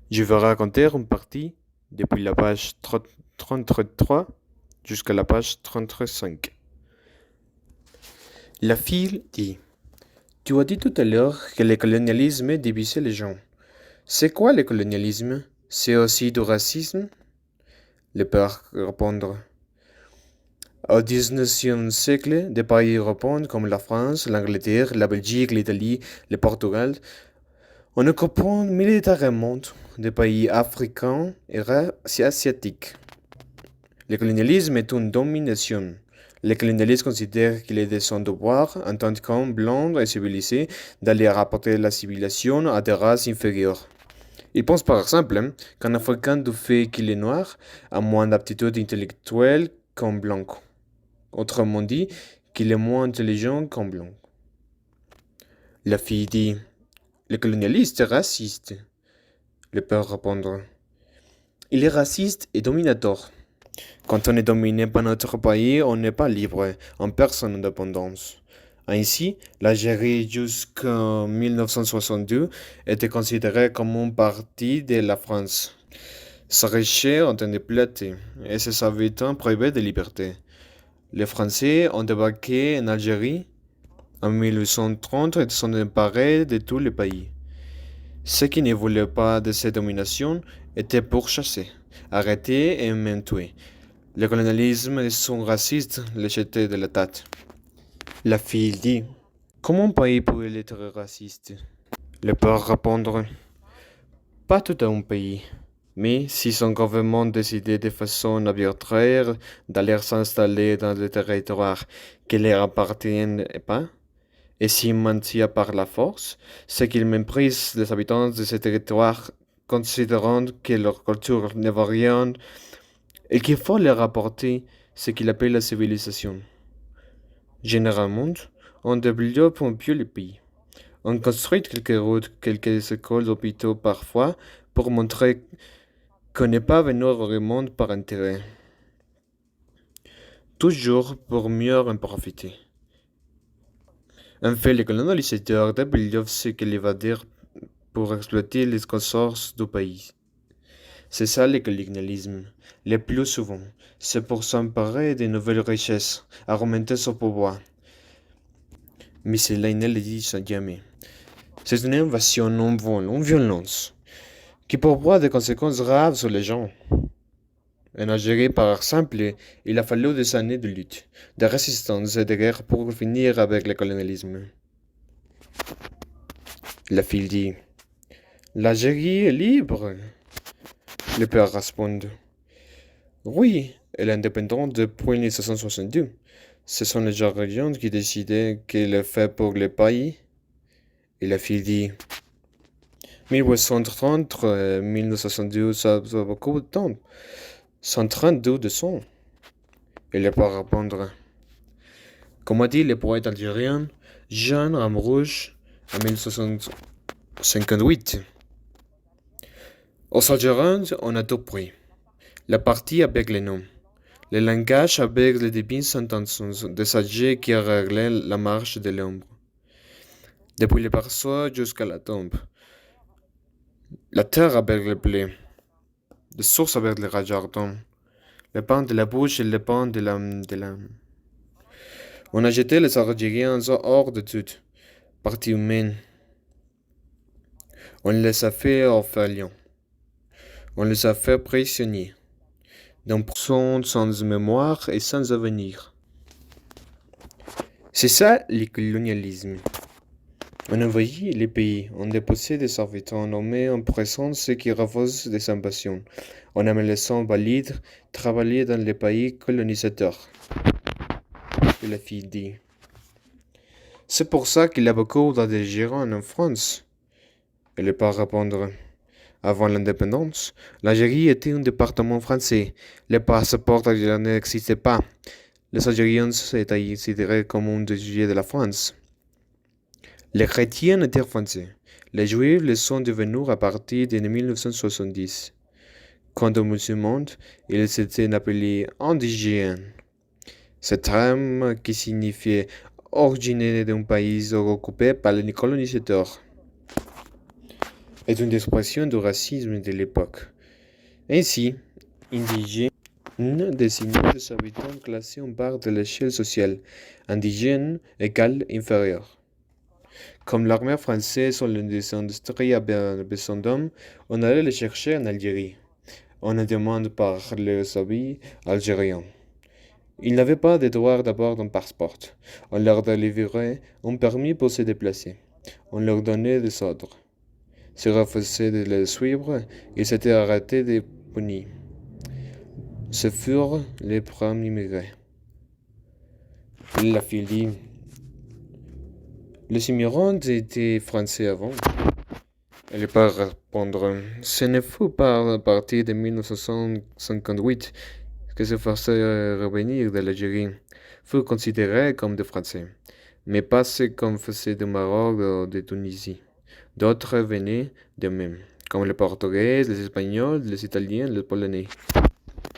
Je vais raconter une partie depuis la page 33 jusqu'à la page 35. La fille dit: Tu as dit tout à l'heure que le colonialisme divisait les gens. C'est quoi le colonialisme? C'est aussi du racisme? Le père répondre. Au XIXe siècle, des pays européens comme la France, l'Angleterre, la Belgique, l'Italie, le Portugal ont occupé militairement des pays africains et asiatiques. Le colonialisme est une domination. Le colonialiste considère qu'il est de son devoir, en tant qu'homme blanc et civilisé, d'aller rapporter la civilisation à des races inférieures. Il pense par exemple qu'un Africain du fait qu'il est noir a moins d'aptitude intellectuelle qu'un blanc. Autrement dit, qu'il est moins intelligent qu'un blanc. La fille dit: Le colonialiste est raciste. Le père répondre: Il est raciste et dominateur. Quand on est dominé par notre pays, on n'est pas libre, on perd son indépendance. Ainsi, l'Algérie jusqu'en 1962 était considérée comme une partie de la France. Sa richesse ont été platée et ses habitants privés de liberté. Les Français ont débarqué en Algérie en 1830 et sont emparés de tous les pays. Ceux qui ne voulaient pas de cette domination étaient pourchassés, arrêtés et même tués. Le colonialisme et son racisme les jetaient de la tête. La fille dit: Comment un pays peut-il être raciste? Le père répondre: Pas tout un pays. Mais si son gouvernement décidait de façon arbitraire d'aller s'installer dans des territoires qui ne leur appartiennent pas, et s'il maintient par la force, c'est qu'il méprise les habitants de ces territoires, considérant que leur culture ne vaut rien et qu'il faut leur apporter ce qu'il appelle la civilisation. Généralement, on développe un peu le pays. On construit quelques routes, quelques écoles, hôpitaux parfois, pour montrer qu'on n'est pas venu au monde par intérêt. Toujours pour mieux en profiter. En fait, les colonisateurs développent ce qu'ils va dire pour exploiter les ressources du pays. C'est ça le colonialisme. Le plus souvent, c'est pour s'emparer de nouvelles richesses, augmenter son pouvoir. Mais cela ne le dit jamais. C'est une invasion non volontaire, une violence, qui peut avoir des conséquences graves sur les gens. En Algérie, par exemple, il a fallu des années de lutte, de résistance et de guerre pour finir avec le colonialisme. La fille dit: L'Algérie est libre. Le père répond: Oui, elle est indépendante depuis 1762. Ce sont les Algériens qui décidaient qu'elle est fait pour le pays. Et la fille dit: 1830, 1972, ça a beaucoup de temps. 132 de sang. Et le père répondre: Comme a dit le poète algérien Jean Ramrouge en 1958. Aux Algériens, on a tout pris. La partie avec les noms. Le langage avec les divines sentences des sages qui réglaient la marche de l'ombre. Depuis le berceau jusqu'à la tombe. La terre avec le blé. Les sources avec les jardins. Le pain de la bouche et le pain de l'âme. On a jeté les Algériens hors de toute partie humaine. On les a fait orphelins. On les a fait prisonniers. D'un son sans mémoire et sans avenir. C'est ça le colonialisme. On envahit les pays, on dépossède des serviteurs, on met en prison ceux qui refusent des invasions. On aime les sans valides travailler dans les pays colonisateurs. Et la fille dit: C'est pour ça qu'il y a beaucoup d'Algériens en France. Et le père répondre: Avant l'indépendance, l'Algérie était un département français. Le passeport algérien n'existait pas. Les Algériens étaient considérés comme un désuet de la France. Les chrétiens étaient français. Les juifs le sont devenus à partir de 1970. Quant aux musulmans, ils étaient appelés indigènes. Ce terme qui signifiait originaire d'un pays occupé par les colonisateurs. est une expression du racisme de l'époque. Ainsi, indigène désignait les habitants classés en bas de l'échelle sociale, indigène égale inférieur. Comme l'armée française ou les industries avaient besoin d'hommes, on allait les chercher en Algérie. On ne demande par les habits algériens. Ils n'avaient pas de droit d'avoir un passeport. On leur délivrait un permis pour se déplacer. On leur donnait des ordres. S'ils refusaient de les suivre, ils étaient arrêtés et punis. Ce furent les premiers immigrés. La Philippe. Les immigrants étaient français avant. Elle n'est pas répondre. Ce ne fut pas à partir de 1958 que ces Français revenir de l'Algérie furent considérés comme des Français, mais pas ceux qu'on faisait du Maroc ou de Tunisie. D'autres venaient de même, comme les Portugais, les Espagnols, les Italiens, les Polonais.